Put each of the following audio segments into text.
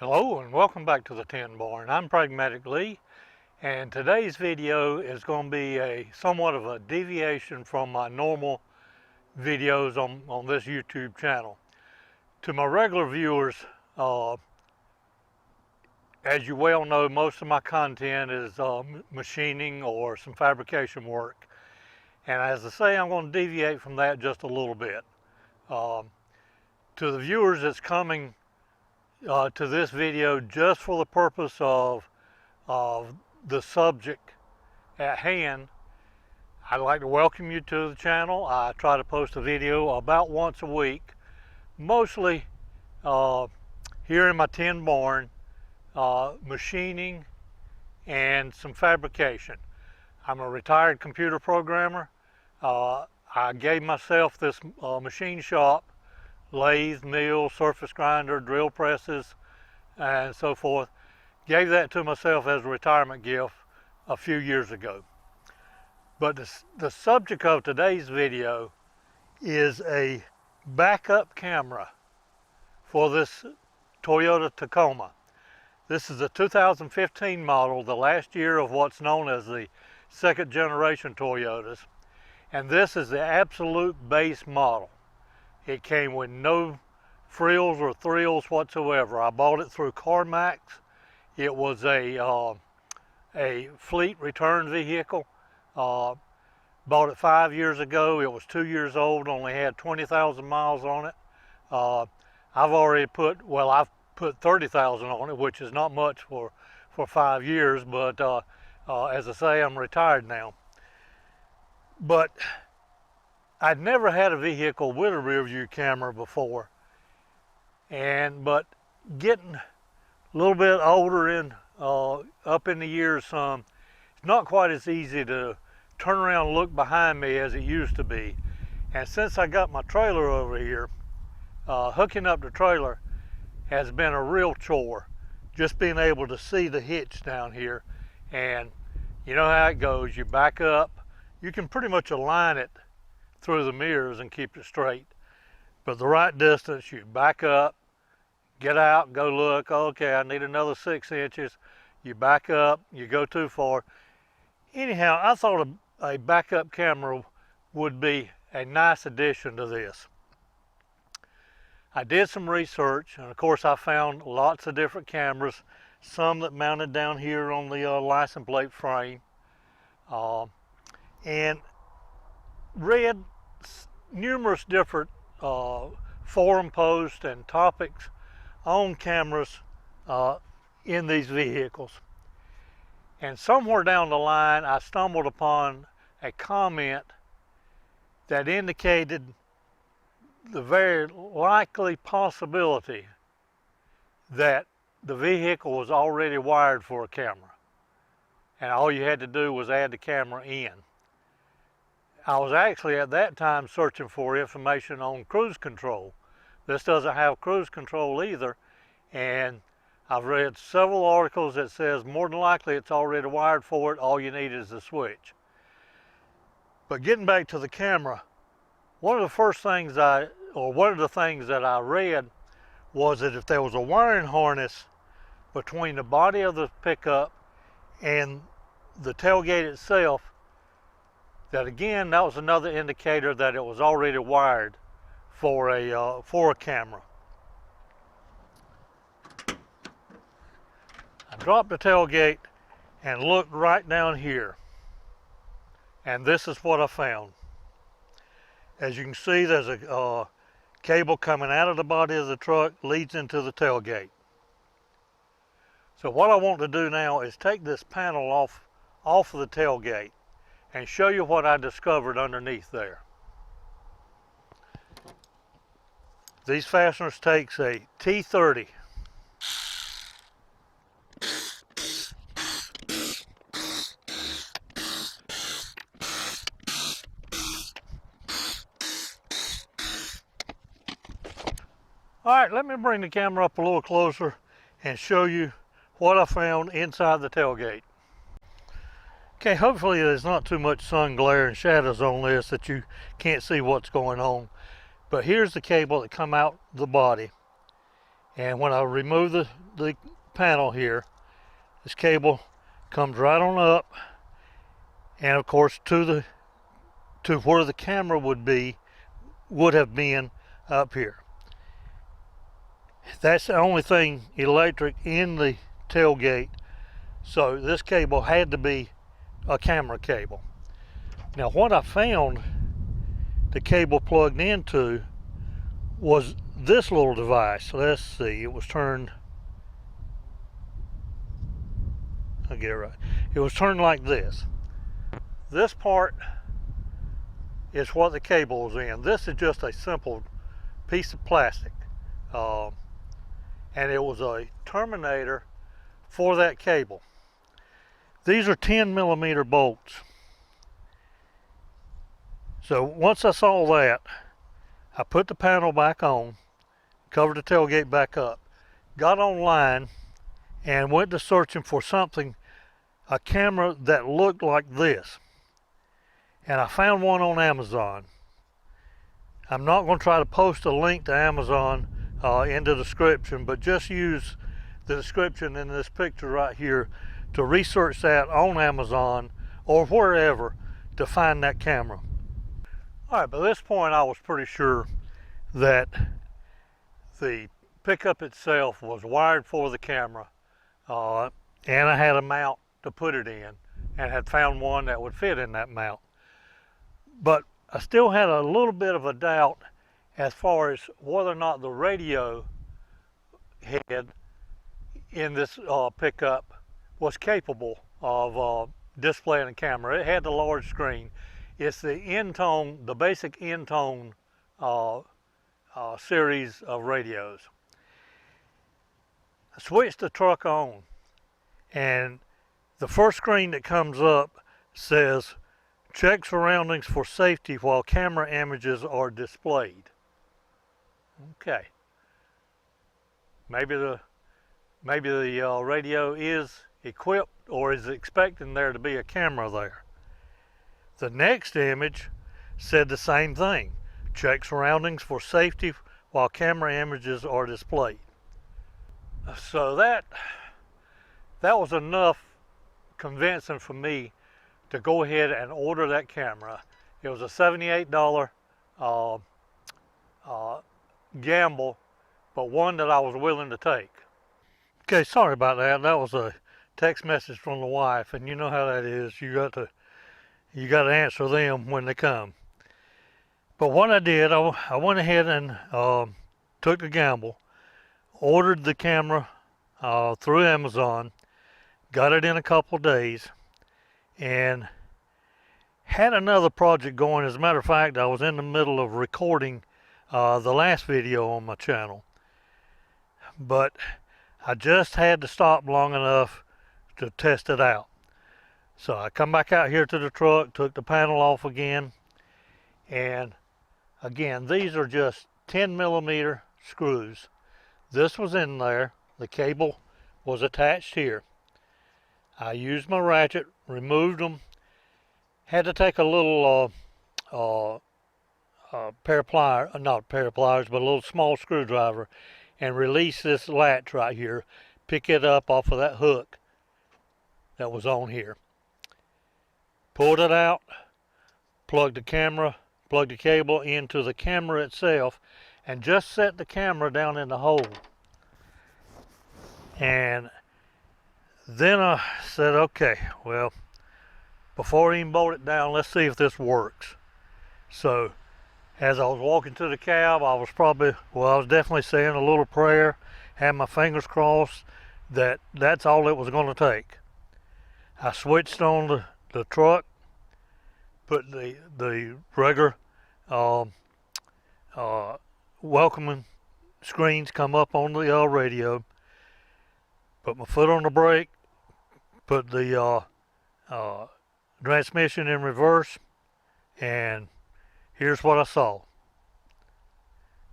Hello and welcome back to the Tin Barn. I'm Pragmatic Lee, and today's video is going to be a somewhat of a deviation from my normal videos on this YouTube channel. To my regular viewers, as you well know, most of my content is machining or some fabrication work. And as I say, I'm going to deviate from that just a little bit. To the viewers that's coming to this video just for the purpose of the subject at hand, I'd like to welcome you to the channel. I try to post a video about once a week, mostly here in my tin barn, machining and some fabrication. I'm a retired computer programmer. I gave myself this machine shop, lathe, mill, surface grinder, drill presses, and so forth. Gave that to myself as a retirement gift a few years ago. But the subject of today's video is a backup camera for this Toyota Tacoma. This is a 2015 model, the last year of what's known as the second generation Toyotas. And this is the absolute base model. It came with no frills or thrills whatsoever. I bought it through CarMax. It was a fleet return vehicle. Bought it 5 years ago. It was 2 years old, only had 20,000 miles on it. I've put 30,000 on it, which is not much for 5 years, but as I say, I'm retired now. But I'd never had a vehicle with a rear view camera before, but getting a little bit older up in the years some, it's not quite as easy to turn around and look behind me as it used to be. And since I got my trailer over here, hooking up the trailer has been a real chore. Just being able to see the hitch down here, and you know how it goes. You back up, you can pretty much align it through the mirrors and keep it straight. But the right distance, you back up, get out, go look, okay, I need another 6 inches. You back up, you go too far. Anyhow, I thought a backup camera would be a nice addition to this. I did some research, and of course I found lots of different cameras, some that mounted down here on the license plate frame, and read numerous different forum posts and topics on cameras in these vehicles. And somewhere down the line I stumbled upon a comment that indicated the very likely possibility that the vehicle was already wired for a camera, and all you had to do was add the camera in. I was actually at that time searching for information on cruise control. This doesn't have cruise control either, and I've read several articles that says more than likely it's already wired for it, all you need is the switch. But getting back to the camera, one of the things that I read was that if there was a wiring harness between the body of the pickup and the tailgate itself, that again, that was another indicator that it was already wired for a camera. I dropped the tailgate and looked right down here, and this is what I found. As you can see, there's a cable coming out of the body of the truck, leads into the tailgate. So what I want to do now is take this panel off of the tailgate and show you what I discovered underneath there. These fasteners takes a T30. All right, let me bring the camera up a little closer and show you what I found inside the tailgate. Okay, hopefully there's not too much sun glare and shadows on this that you can't see what's going on. But here's the cable that come out the body. And when I remove the panel here, this cable comes right on up, and of course to where the camera would have been up here. That's the only thing electric in the tailgate, so this cable had to be a camera cable. Now what I found the cable plugged into was this little device. Let's see, it was turned, I'll get it right. It was turned like this. This part is what the cable is in. This is just a simple piece of plastic. And it was a terminator for that cable. These are 10mm bolts. So once I saw that, I put the panel back on, covered the tailgate back up, got online, and went to searching for something, a camera that looked like this. And I found one on Amazon. I'm not going to try to post a link to Amazon in the description, but just use the description in this picture right here to research that on Amazon or wherever to find that camera. All right, by this point I was pretty sure that the pickup itself was wired for the camera, and I had a mount to put it in, and had found one that would fit in that mount. But I still had a little bit of a doubt as far as whether or not the radio head in this pickup was capable of displaying a camera. It had the large screen. It's the Intone, the basic Intone series of radios. I switched the truck on, and the first screen that comes up says, "Check surroundings for safety while camera images are displayed." Okay. Maybe the radio is equipped or is expecting there to be a camera there. The next image said the same thing. Check surroundings for safety while camera images are displayed. So that was enough convincing for me to go ahead and order that camera. It was a $78 gamble, but one that I was willing to take. Okay, sorry about that. That was a text message from the wife, and you know how that is. You got to answer them when they come. But what I did, I went ahead and took the gamble, ordered the camera through Amazon, got it in a couple days, and had another project going. As a matter of fact, I was in the middle of recording the last video on my channel, but I just had to stop long enough to test it out. So I come back out here to the truck, took the panel off again, and again, these are just 10mm screws. This was in there, the cable was attached here. I used my ratchet, removed them, had to take a little pair of pliers, not a pair of pliers, but a little small screwdriver, and release this latch right here, pick it up off of that hook that was on here. Pulled it out, plugged the cable into the camera itself, and just set the camera down in the hole. And then I said, okay, well, before I even bolt it down, let's see if this works. So as I was walking to the cab, I was definitely saying a little prayer, had my fingers crossed that that's all it was going to take. I switched on the truck, put the regular welcoming screens come up on the radio, put my foot on the brake, put the transmission in reverse, and here's what I saw.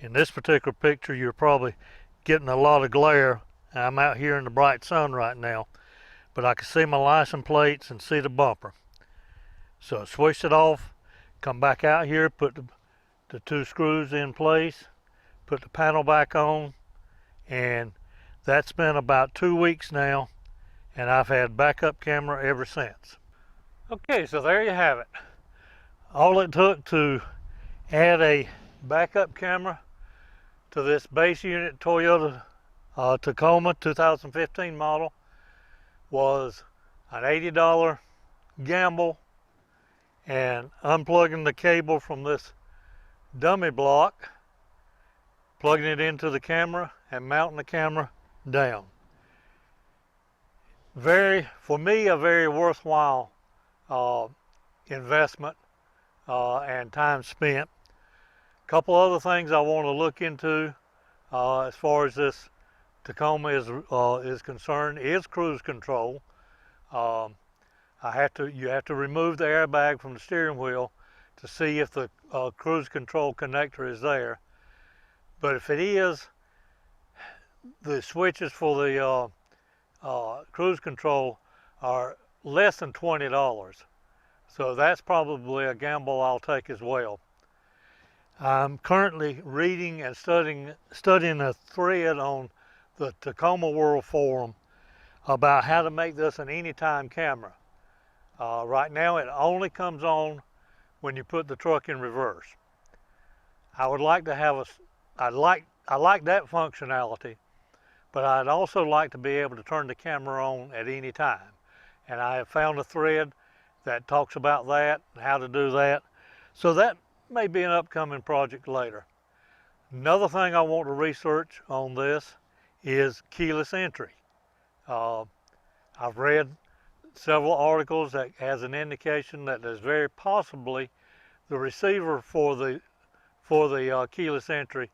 In this particular picture, you're probably getting a lot of glare. I'm out here in the bright sun right now, but I can see my license plates and see the bumper. So I switched it off, come back out here, put the two screws in place, put the panel back on, and that's been about 2 weeks now, and I've had backup camera ever since. Okay, so there you have it. All it took to add a backup camera to this base unit Toyota Tacoma 2015 model was an $80 gamble and unplugging the cable from this dummy block, plugging it into the camera and mounting the camera down. For me, a very worthwhile investment and time spent. A couple other things I want to look into as far as this Tacoma is concerned is cruise control. You have to remove the airbag from the steering wheel to see if the cruise control connector is there. But if it is, the switches for the cruise control are less than $20. So that's probably a gamble I'll take as well. I'm currently reading and studying a thread on the Tacoma World Forum about how to make this an anytime camera. Right now it only comes on when you put the truck in reverse. I would like to have I like that functionality, but I'd also like to be able to turn the camera on at any time. And I have found a thread that talks about that and how to do that. So that may be an upcoming project later. Another thing I want to research on this is keyless entry. I've read several articles that has an indication that there's very possibly the receiver for the keyless entry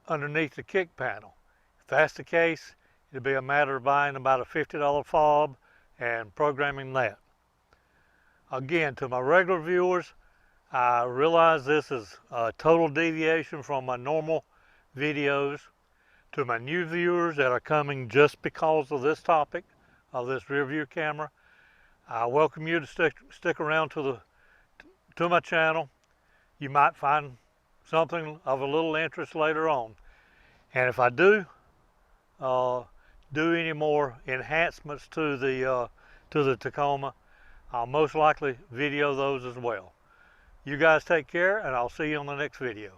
underneath the kick panel. If that's the case, it'd be a matter of buying about a $50 fob and programming that. Again, to my regular viewers, I realize this is a total deviation from my normal videos. To my new viewers that are coming just because of this topic of this rear view camera, I welcome you to stick around to my channel. You might find something of a little interest later on. And if I do any more enhancements to the Tacoma, I'll most likely video those as well. You guys take care, and I'll see you on the next video.